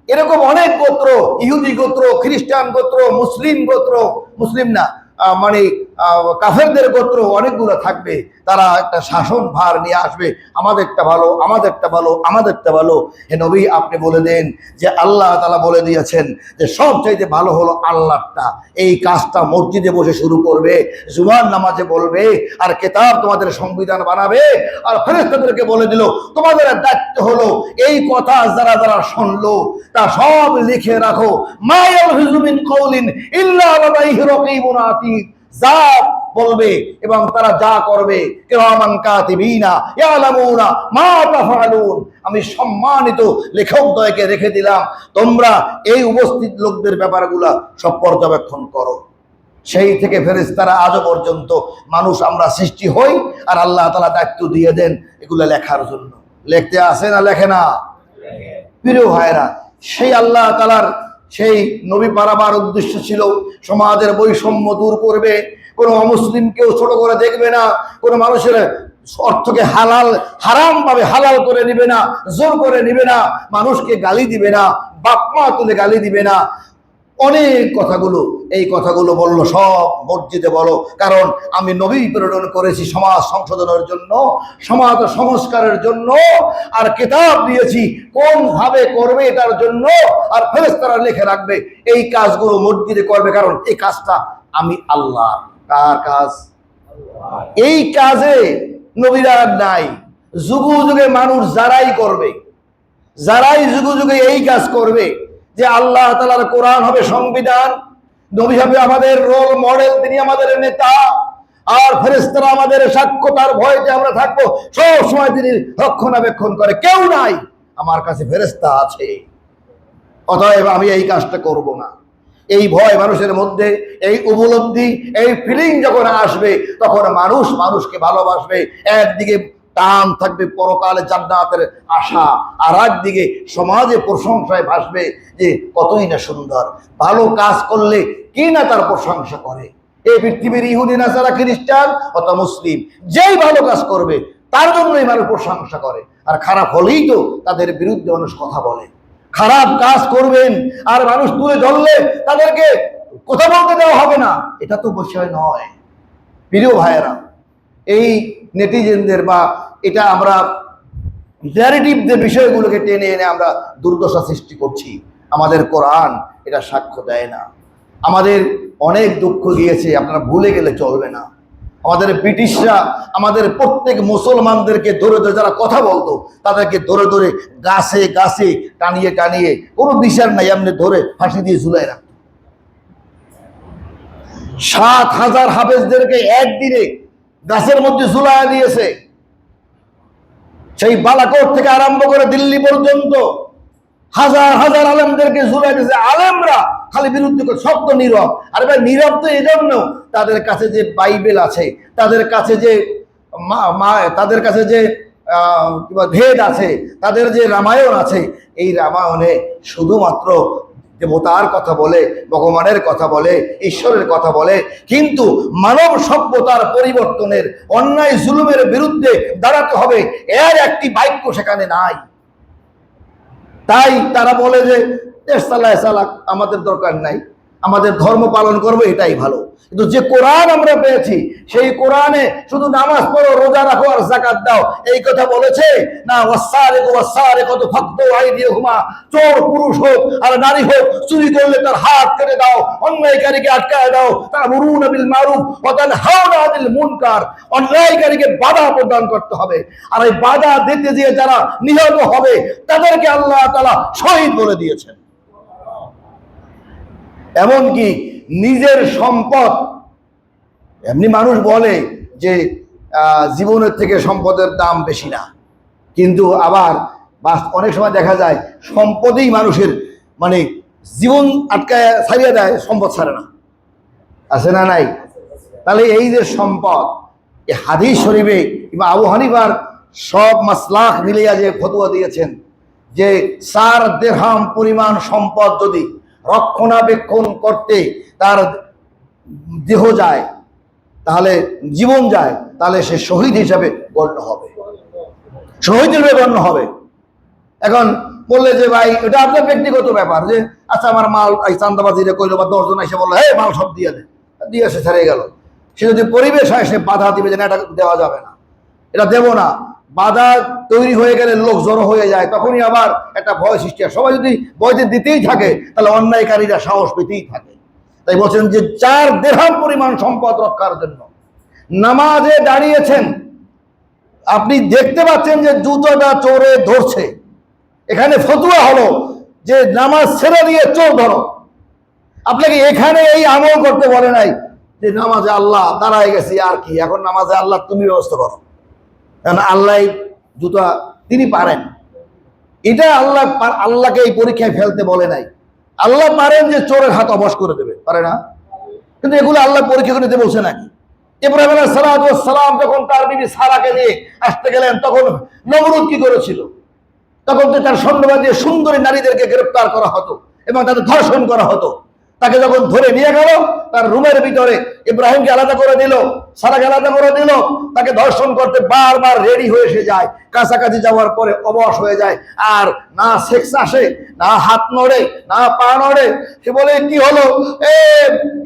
এরকম অনেক গোত্র, ইহুদি গোত্র, খ্রিস্টান গোত্র, মুসলিম গোত্র, মুসলিম না মানে কাফেরদের গোত্র অনেকগুলো থাকবে। তারা একটা শাসন ভার নিয়ে আসবে, আমাদেরটা ভালো, আমাদেরটা ভালো, আমাদেরটা ভালো। হে নবী, আপনি বলে দেন যে আল্লাহ তাআলা বলে দিয়েছেন যে সবচাইতে ভালো হলো আল্লাহটা। এই কাজটা মসজিদে বসে শুরু করবে, জুমার নামাজে বলবে, আর কিতাব তোমাদের সংবিধান বানাবে। আর ফেরেশতাদেরকে বলে দিল তোমাদের দায়িত্ব হলো এই কথা যারা যারা শুনলো তা সব লিখে রাখো। মা ইয়ালফিযু মিন কাওলিন ইল্লা লাদাইহি রাকীবুন আতীদ। যা বলবে এবং তারা যা করবে, কিরামান কাতিবিনা ইয়ালামুনা মা তাফআলুন। আমি সম্মানিত লেখকদ্বয়কে রেখে দিলাম, তোমরা এই উপস্থিত লোকদের ব্যাপারগুলা সব পর্যবেক্ষণ করো। সেই থেকে ফেরেশতারা আজও পর্যন্ত মানুষ আমরা সৃষ্টি হই আর আল্লাহ তাআলা দায়িত্ব দিয়ে দেন এগুলো লেখার জন্য। লিখতে আসে না লেখে না? প্রিয় ভাইরা, সেই আল্লাহ তাআলার সেই নবী পারাবার উদ্দেশ্য ছিল সমাজের বৈষম্য দূর করবে, কোনো অমুসলিমকেও ছোট করে দেখবে না, কোনো মানুষের অর্থকে হারাম ভাবে হালাল করে নিবে না, জোর করে নিবে না, মানুষকে গালি দিবে না, বাপ মা তুলে গালি দিবে না। অনেক কথাগুলো, এই কথাগুলো বললো সব মসজিদে বলো, কারণ আমি নবী প্রেরণ করেছি সমাজ সংশোধনের জন্য, সমাজ সংস্কারের জন্য, আর কিতাব দিয়েছি কোন ভাবে করবে এটার জন্য, আর ফেরেশতারা লিখে রাখবে এই কাজগুলো মসজিদে করবে, কারণ এই কাজটা আমি আল্লাহ। কার কাজ? এই কাজে নবীরা নাই, যুগে যুগে মানুষ যারাই করবে, যারাই যুগে যুগে এই কাজ করবে যে আল্লাহ তাআলার কোরআন হবে সংবিধান, নবী হবে আমাদের রোল মডেল, তিনি আমাদের নেতা, আর ফেরেশতারা আমাদের সাক্ষ্য, তার ভয়তে আমরা থাকবো, সব সময় তিনি রক্ষণাবেক্ষণ করে। কেউ নাই, আমার কাছে ফেরেশতা আছে, অতএব আমি এই কাজটা করব না। এই ভয় মানুষের মধ্যে, এই উপলব্ধি, এই ফিলিং যখন আসবে তখন মানুষ মানুষকে ভালোবাসবে। একদিকে টান থাকবে পরকালে জান্নাতের আশা, আর একদিকে সমাজে প্রশংসায় ভাসবে যে কতই না সুন্দর, ভালো কাজ করলে কি না তার প্রশংসা করে। এই পৃথিবীর ইহুদি নাসারা খ্রিস্টান অথবা মুসলিম যেই ভালো কাজ করবে তার জন্যই মানুষ প্রশংসা করে, আর খারাপ হলেই তো তাদের বিরুদ্ধে মানুষ কথা বলে। খারাপ কাজ করবেন আর মানুষ তুলে ধরলে তাদেরকে কথা বলতে দেওয়া হবে না, এটা তো বিষয় নয়। প্রিয় ভাইয়েরা, এই নেটিজেনদের বা এটা আমরা ন্যারেটিভদের বিষয়গুলোকে টেনে এনে আমরা দুর্দশা সৃষ্টি করছি। আমাদের কোরআন এটা সাক্ষ্য দেয় না। আমাদের অনেক দুঃখ গিয়েছে, আপনারা ভুলে গেলে চলবে না। আমাদের ব্রিটিশরা আমাদের প্রত্যেক মুসলমানদেরকে ধরে ধরে, যারা কথা বলতো তাদেরকে ধরে ধরে গাছে গাছে টানিয়ে টানিয়ে, কোনো বিচার নাই, এমনি ধরে ফাঁসি দিয়ে ঝুলাই রাখত। 7,000 হাফেজদেরকে একদিনে গাছের মধ্যে ঝুলাই দিয়েছে। সেই বালাকোট থেকে আরম্ভ করে দিল্লি পর্যন্ত হাজার হাজার আলেমদেরকে ঝুলাই দিয়েছে। আলেমরা খালি বিরুদ্ধে শব্দ নীরব। আর ভাই নীরব তো এই জন্য, তাদের কাছে যে বাইবেল আছে, তাদের কাছে যে তাদের কাছে যে ভেদ আছে, তাদের যে রামায়ণ আছে, এই রামায়ণে শুধুমাত্র দেবতার কথা বলে, ভগবানের কথা বলে, ঈশ্বরের কথা বলে, কিন্তু মানব সভ্যতার পরিবর্তনের, অন্যায় জুলুমের বিরুদ্ধে দাঁড়াতে হবে, এর একটি বাক্য সেখানে নাই। তাই তারা বলে যে দেশ চালায় চালাক, আমাদের দরকার নাই। আমাদের ধর্ম পালন করবো, এটাই ভালো। কিন্তু যে কোরআন আমরা পেয়েছি, সেই কোরআনে শুধু নামাজ পড়ো, রোজা রাখো আর যাকাত দাও এই কথা বলেছে না। ওয়াসারিকু ওয়াসারিকাতু ফাকতু আইদিয়াহুমা, চোর পুরুষ হোক আর নারী হোক, চুরি করলে তার হাত কেটে দাও, অন্যায়কারীকে আটকায় দাও। তা'মুরুনা বিল মারুফ ওয়া তানহাউনা আনিল মুনকার, অন্যায়কারীকে বাধা প্রদান করতে হবে। আর এই বাধা দিতে গিয়ে যারা নিহত হবে তাদেরকে আল্লাহ তাআলা শহীদ বলে দিয়েছেন। এমনকি নিজের সম্পদ, এমনি মানুষ বলে যে জীবনের থেকে সম্পদের দাম বেশি না, কিন্তু আবার অনেক সময় দেখা যায় সম্পদেই মানুষের মানে জীবন আটকায় ছাড়িয়ে দেয়, সম্পদ ছাড়ে না। আছে না নাই? তাহলে এই যে সম্পদ, এই হাদিস শরীফে ইমাম আবু হানিফার সব মাসলাক মিলিয়ে যে ফতোয়া দিয়েছেন যে 4 দিরহাম পরিমাণ সম্পদ যদি রক্ষণাবেক্ষণ করতে তার দেহ যায়, তাহলে জীবন যায়, তাহলে সে শহীদ হিসাবে গণ্য হবে, শহীদ হিসেবে গণ্য হবে। এখন বললে যে ভাই এটা আপনার ব্যক্তিগত ব্যাপার, যে আচ্ছা আমার মাল এই চান্দাবাজিরে কইলো বা 10 জন এসে বললো হে মাল সব দিয়ে দে, দিয়ে সে ছেড়ে গেল। সে যদি পরিবেশ হয় সে বাধা দিবে যে না এটা দেওয়া যাবে না, এটা দেব না। বাধা তৈরি হয়ে গেলে লোক জড়ো হয়ে যায়, তখনই আবার একটা ভয় সৃষ্টি হয়। সবাই যদি ভয়তে দিতেই থাকে তাহলে অন্যায়কারীরা সাহস পেতেই থাকে। তাই বলছেন যে 4 দিরহাম পরিমাণ সম্পদ রক্ষার জন্য নামাজে দাঁড়িয়েছেন, আপনি দেখতে পাচ্ছেন যে জুতোটা চোরে ধরছে, এখানে ফতোয়া হলো যে নামাজ ছেড়ে দিয়ে চোর ধরো। আপনাকে এখানে এই আমল করতে বলে নাই যে নামাজে আল্লাহ দাঁড়ায় গেছি আর কি, এখন নামাজে আল্লাহ তুমি ব্যবস্থা করো, কারণ আল্লাহ জুতা তিনি পারেন। এটা আল্লাহকে এই পরীক্ষায় ফেলতে বলে নাই। আল্লাহ পারেন যে চোরের হাত অবশ করে দেবে, পারে না? কিন্তু এগুলো আল্লাহ পরীক্ষা করে দিতে বলছে নাকি? ইব্রাহিম আলাইহিস সালাম যখন তার বিবি সারাকে নিয়ে আসতে গেলেন, তখন নমরুদ কি করেছিল? তখন তো তার সৈন্যবাদ দিয়ে সুন্দরী নারীদেরকে গ্রেফতার করা হতো এবং তাদের ধর্ষণ করা হতো। তাকে যখন ধরে নিয়ে গেল, তার রুমের ভিতরে ইব্রাহিমকে আলাদা করে দিল, সারাকে আলাদা করে দিল, তাকে ধর্ষণ করতে বারবার রেডি হয়ে এসে যায়। কাছাকাছি যাওয়ার পরে অবশ হয়ে যায়, আর না সেক্স আসে, না হাত নড়ে, না পা নড়ে। সে বলে কি হলো, এ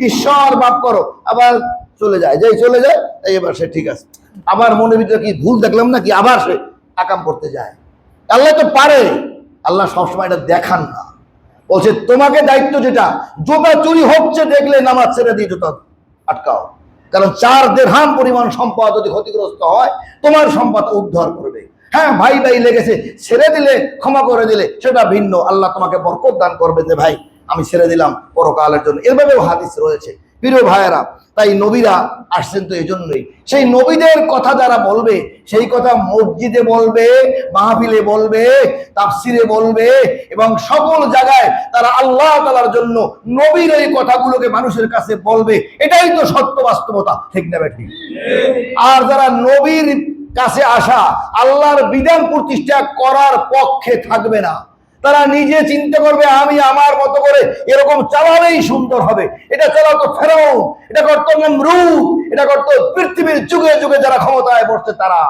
ঈশ্বর মাফ করো, আবার চলে যায়। যেই চলে যায় এবার সে ঠিক আছে, আবার মনের ভিতরে কি ভুল দেখলাম নাকি, আবার সে আকাম করতে যায়। আল্লাহ তো পারে, আল্লাহ সবসময় এটা দেখান না। বলছে তোমাকে দায়িত্ব যেটা, জুতা চুরি হচ্ছে দেখলে নামাজ ছেড়ে দিয়ে জুতা আটকাও, কারণ 4 দিরহাম পরিমাণ সম্পদ যদি ক্ষতিগ্রস্ত হয় তোমার সম্পদ উদ্ধার করবে। হ্যাঁ ভাই ভাই লেগেছে, ছেড়ে দিলে ক্ষমা করে দিলে সেটা ভিন্ন, আল্লাহ তোমাকে বরকত দান করবে যে ভাই আমি ছেড়ে দিলাম পরকালের জন্য। এভাবেও হাদিস রয়েছে। প্রিয় ভাইয়েরা, তাই নবীরা আসছেন তো এই জন্যই। সেই নবীদের কথা যারা বলবে, সেই কথা মসজিদে বলবে, মাহফিলে বলবে, তাফসিরে বলবে এবং সকল জায়গায় তারা আল্লাহ তাআলার জন্য নবীর এই কথাগুলোকে মানুষের কাছে বলবে। এটাই তো সত্য বাস্তবতা, ঠিক না ঠিক? আর যারা নবীর কাছে আসা আল্লাহর বিধান প্রতিষ্ঠা করার পক্ষে থাকবে না, তারা নিজে চিন্তা করবে আমি আমার মতো করে এরকম চালালেই সুন্দর হবে। এটা চালাতো ফেরাউন, এটা করতো নমরুদ, এটা করতো পৃথিবীর যুগে যুগে যারা ক্ষমতায় বসছে তারা।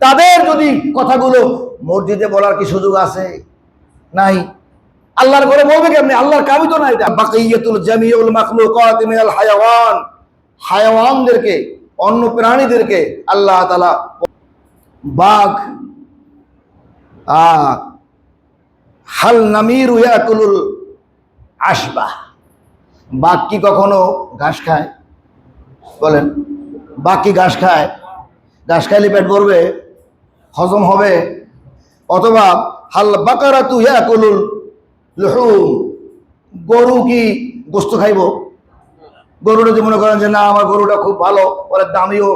তাদের যদি কথাগুলো মসজিদে বলার কি সুযোগ আছে? নাই। আল্লাহর ঘরে বলবে কেমনি? আল্লাহর কামই তো নাই। বাকিয়াতুল জামিউল মাখলুকাত মিনাল হায়াওয়ান, হায়াওয়ানদেরকে, অন্য প্রাণীদেরকে আল্লাহ তাআলা বাঘ, হাল নামিরু ইয়াকুলুল আশবাহ, বাঘ কি কখনো ঘাস খায়? বলেন, বাঘ কি ঘাস খায়? ঘাস খাইলে পেট ভরবে, হজম হবে? অথবা হাল বাকারাতু ইয়াকুলুল লুহুম, গরু কি গোস্ত খাইব? গরুটা যে মনে করেন যে না আমার গরুটা খুব ভালো, ওরা দামিও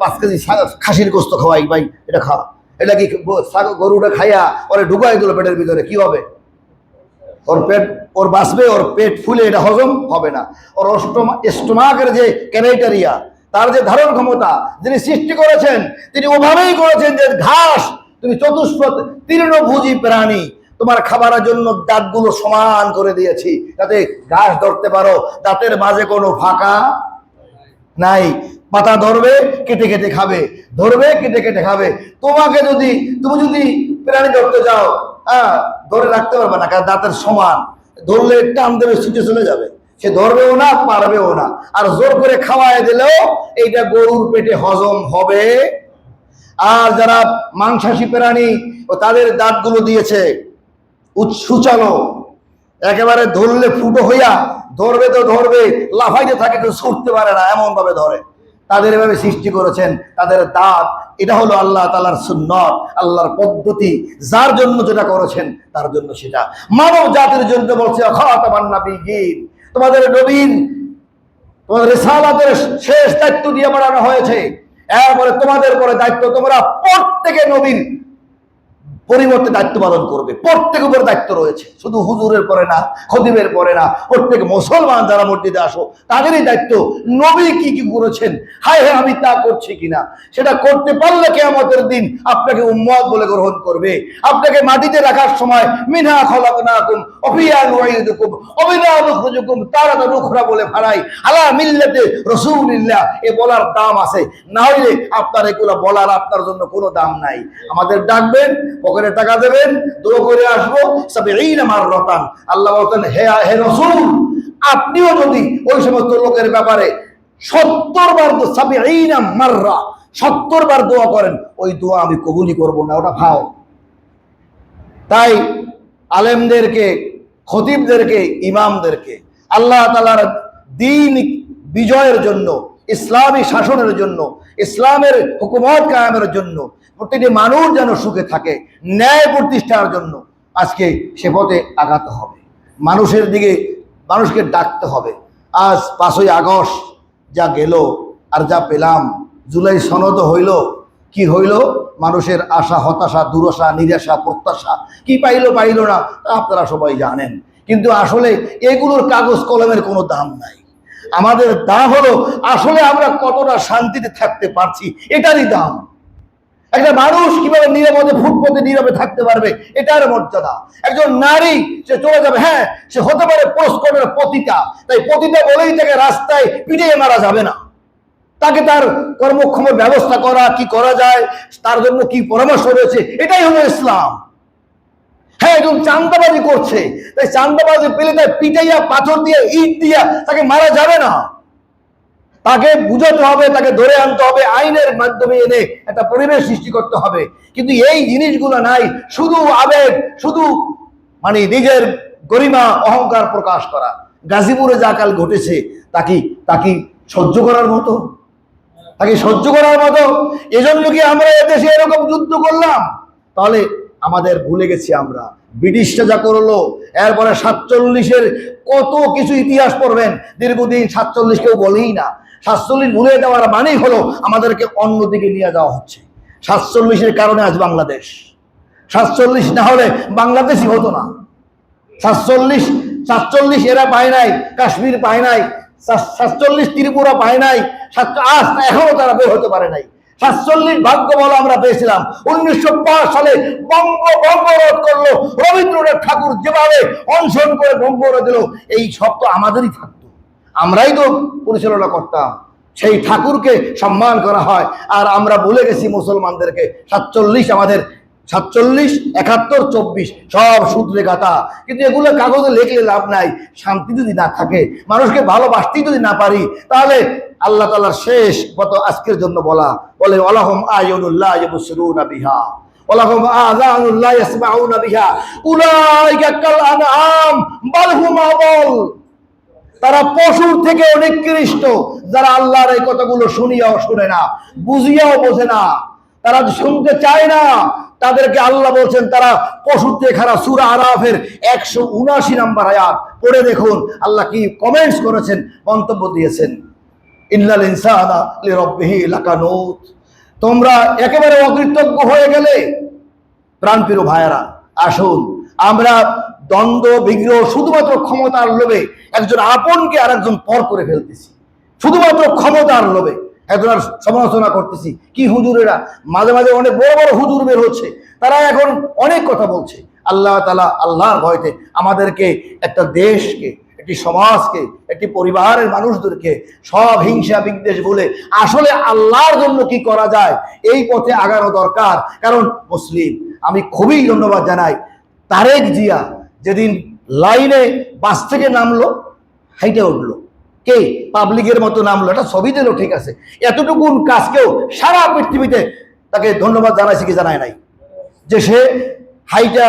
5 কেজি খাসির গোস্ত খাওয়াই, ভাই এটা খা, এটা কি গরুটা খাইয়া ওরে ঢুকাই দিল পেটের ভিতরে, কি হবে? ওর পেট, ওর বাঁচবে, ওর পেট ফুলে এটা হজম হবে না। ওর স্টোমাকের যে ক্যারেটেরিয়া, তার যে ধারণ ক্ষমতা যিনি সৃষ্টি করেছেন তিনি ওভাবেই করেছেন যে ঘাস, তুমি চতুষ্পদ তৃণভোজী প্রাণী, তোমার খাবারের জন্য দাঁতগুলো সমান করে দিয়েছি যাতে ঘাস ধরতে পারো, দাঁতের মাঝে কোনো ফাঁকা নাই। পাতা ধরবে কেটে কেটে খাবে, ধরবে কেটে কেটে খাবে। তুমি যদি প্রাণী ধরতে যাও, ধরে রাখতে পারবে না, কারণ দাঁতের সমান, ধরলে টান দেবে ছুটে চলে যাবে। সে ধরবেও না, পারবেও না। আর জোর করে খাওয়ায় দিলেও এইটা গরুর পেটে হজম হবে। আর যারা মাংসাশী প্রাণী ও তাদের দাঁতগুলো দিয়েছে সুচালো, একেবারে ধরলে ফুটো হইয়া ধরবে তো ধরবে, লাফাইতে থাকে, কেউ ছুটতে পারে না, এমন ভাবে ধরে। তাদের এভাবে সৃষ্টি করেছেন, তাদের দাঁত। এটা হলো আল্লাহ তাআলার সুন্নাত, আল্লাহর পদ্ধতি। যার জন্য যেটা করেছেন তার জন্য সেটা। মানব জাতির জন্য বলছে খাতামান নাবিয়্যিন, তোমাদের নবীন, তোমাদের রিসালাতের শেষ দায়িত্ব দিয়ে বাড়ানো হয়েছে। এরপরে তোমাদের পরে দায়িত্ব, তোমরা প্রত্যেকে নবীন পরিবর্তে দায়িত্ব পালন করবে। প্রত্যেক উপর দায়িত্ব রয়েছে, শুধু হুজুরের পরে না, খতিবের পরে না, প্রত্যেক মুসলমান যারা মসজিদে আসো তাদেরই দায়িত্ব। নবী কি কি করেছেন, হায় হায় আমি তা করছি কিনা, সেটা করতে পারলে কিয়ামতের দিন আপনাকে উম্মত বলে গ্রহণ করবে। আপনাকে মাটিতে রাখার সময় মিনহা খলাকনাকুম ওয়া ফিহা নুঈদুকুম ওয়া মিনহা নুখরিজুকুম তারাতান উখরা বলে ভাড়াই আলা মিল্লাতে রাসূলিল্লাহ, এ বলার দাম আছে। না হইলে আপনার এগুলো বলার আপনার জন্য কোনো দাম নাই। আমাদের ডাকবেন, পকেটে টাকা দেবেন, দোয়া করে আসবো, সাবিঈনা মাররাতান। আল্লাহ বলেন, হে রাসূল, আপনিও যদি ওই সমস্ত লোকের ব্যাপারে 70 বার, সাবিঈনা মাররা, 70 বার দোয়া করেন, ওই দোয়া আমি কবুলই করব না, ওটা ভাও। তাই আলেমদেরকে, খতিবদেরকে, ইমামদেরকে আল্লাহ তাআলার দ্বীন বিজয়ের জন্য, ইসলামী শাসনের জন্য, ইসলামের হুকুমত কায়েমের জন্য, প্রতিটি মানুষ যেন সুখে থাকে, ন্যায় প্রতিষ্ঠার জন্য আজকে সে পথে আগাতে হবে। মানুষের দিকে মানুষকে ডাকতে হবে। আজ 5ই আগস্ট যা গেল আর যা পেলাম, জুলাই সনদ হইল, কি হইল? মানুষের আশা, হতাশা, দুরাশা, নিরাশা, প্রত্যাশা, কি পাইল পাইল না আপনারা সবাই জানেন। কিন্তু আসলে এগুলোর কাগজ কলমের কোনো দাম নাই। আমাদের দাম হলো আসলে আমরা কতটা শান্তিতে থাকতে পারছি, এটারই দাম। একটা মানুষ কিভাবে নিরাপদে ফুটপথে নীরবে থাকতে পারবে, এটার মর্যাদা। একজন নারী, সে চলে যাবে, হ্যাঁ সে হতে পারে পোস্টকর্ডের পতিতা, তাই পতিতা বলেই তাকে রাস্তায় পিটিয়ে মারা যাবে না। তাকে তার কর্মক্ষম ব্যবস্থা করা, কি করা যায়, তার জন্য কি পরামর্শ রয়েছে, এটাই হলো ইসলাম। হ্যাঁ, একজন চাঁদাবাজি করছে, তাই চাঁদাবাজি পেলে তাই পিটাইয়া, পাথর দিয়ে, ইট দিয়া তাকে মারা যাবে না। তাকে বুঝাতে হবে, তাকে ধরে আনতে হবে, আইনের মাধ্যমে এনে একটা পরিবেশ সৃষ্টি করতে হবে। কিন্তু এই জিনিসগুলো নাই, শুধু আবেগ, শুধু মানে নিজের গরিমা অহংকার প্রকাশ করা। গাজীপুরে যা কাল ঘটেছে তাকে সহ্য করার মতো, তাকে সহ্য করার মতো। এজন্য কি আমরা এদেশে এরকম যুদ্ধ করলাম? তাহলে আমাদের ভুলে গেছি আমরা ব্রিটিশরা যা করলো। এরপরে 47-এর কত কিছু ইতিহাস পড়বেন, দীর্ঘদিন 47 কেউ বলেই না। 47 ভুলে দেওয়ার মানেই হলো আমাদেরকে অন্যদিকে নিয়ে যাওয়া হচ্ছে। 47-এর কারণে আজ বাংলাদেশ। 47 না হলে বাংলাদেশই হতো না। 47 এরা পায় নাই, কাশ্মীর পায় নাই, 47 ত্রিপুরা পায় নাই, আজ এখনো তারা বের হতে পারে নাই। 47 ভাগ্য বলো আমরা পেয়েছিলাম। 1905 সালে বঙ্গরোধ করলো রবীন্দ্রনাথ ঠাকুর, যেভাবে অনশন করে বঙ্গরোধ দিল, এই সব তো আমাদেরই থাকতো, আমরাই তো পরিচালনা করতাম। সেই ঠাকুরকে সম্মান করা হয়, আর আমরা ভুলে গেছি মুসলমানদেরকে। 47 আমাদের 47, 71, 24 সব সূত্রে গাথা। কিন্তু এগুলো কাগজে লিখলে লাভ নাই। শান্তি যদি না থাকে, মানুষকে ভালোবাসতেই যদি না পারি, তাহলে আল্লাহ তাআলার শেষ কত আজকের জন্য বলে ওয়ালাহুম আয়ুনুল্লাহ ইয়াবসিরুনা বিহা ওয়ালাহুম আযানুল্লাহ ইয়াসমাউনা বিহা উলাইকা কাল আনআম বাল হুম আযাল। তারা পশুর থেকে অনেক নিকৃষ্ট, যারা আল্লাহর এই কথাগুলো শুনিয়াও শুনে না, বুঝিয়াও বোঝে না, তারা শুনতে চায় না। তাদেরকে আল্লাহ বলছেন তারা পশুর থেকে খারাপ। সূরা আরাফের 179 নম্বর আয়াত পড়ে দেখুন আল্লাহ কি কমেন্টস করেছেন, মন্তব্য দিয়েছেন। ইন্নাল ইনসানা লিরাব্বিহি লাকানুত। তোমরা একেবারে অকৃতজ্ঞ হয়ে গেলে। প্রাণপ্রিয় ভাইয়েরা, আসুন আমরা দ্বন্দ্ব, বিগ্রহ, শুধুমাত্র ক্ষমতার লোভে একজন আপনকে আর একজন পর করে ফেলতেছি। শুধুমাত্র ক্ষমতার লোভে একজনের সমালোচনা করতেছি। কি হুজুরেরা, মাঝে মাঝে অনেক বড় বড় হুজুর বের হচ্ছে, তারা এখন অনেক কথা বলছে। আল্লাহ তাআলা আল্লাহর ভয়তে আমাদেরকে, একটা দেশকে, একটি সমাজকে, একটি পরিবারের মানুষদেরকে সব হিংসা বিদ্বেষ বলে আসলে আল্লাহর জন্য কি করা যায় এই পথে আগানো দরকার। কারণ মুসলিম, আমি খুবই ধন্যবাদ জানাই তারেক জিয়া, যেদিন লাইনে বাস থেকে নামলো, হাইটে উঠলো, কে পাবলিকের মতো নামলো, একটা ছবি দিল, ঠিক আছে, এতটুকুন কাজকেও সারা পৃথিবীতে তাকে ধন্যবাদ জানাইছে কি জানায় নাই? যে সে হাইটা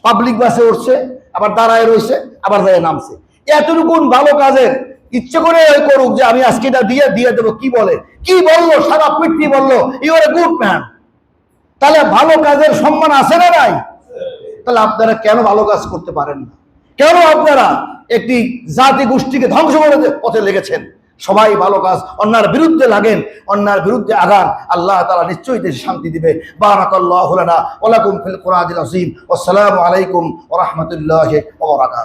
পাবলিক বাসে উঠছে, আবার দাঁড়ায় রয়েছে, আবার দাঁড়িয়ে নামছে। এতটুকুন ভালো কাজের ইচ্ছে করে করুক যে আমি আজকে এটা দিয়ে দিয়ে দেবো, কি বলে, কি বললো, সারা পৃথিবী বললো you are a good man. তাহলে ভালো কাজের সম্মান আছে না নাই? তাহলে আপনারা কেন ভালো কাজ করতে পারেন না? কেন আপনারা একটি জাতি গোষ্ঠীকে ধ্বংস করে পথে লেগেছেন? সবাই ভালো কাজ, অন্যার বিরুদ্ধে লাগেন, অন্যার বিরুদ্ধে আগান, আল্লাহ তাআলা নিশ্চয়ই দেশে শান্তি দিবে। বারাকাল্লাহু লানা ওয়া লাকুম ফিল কুরআনিল আযীম। আসসালামু আলাইকুম ওয়া রাহমাতুল্লাহি ওয়া বারাকাতুহু।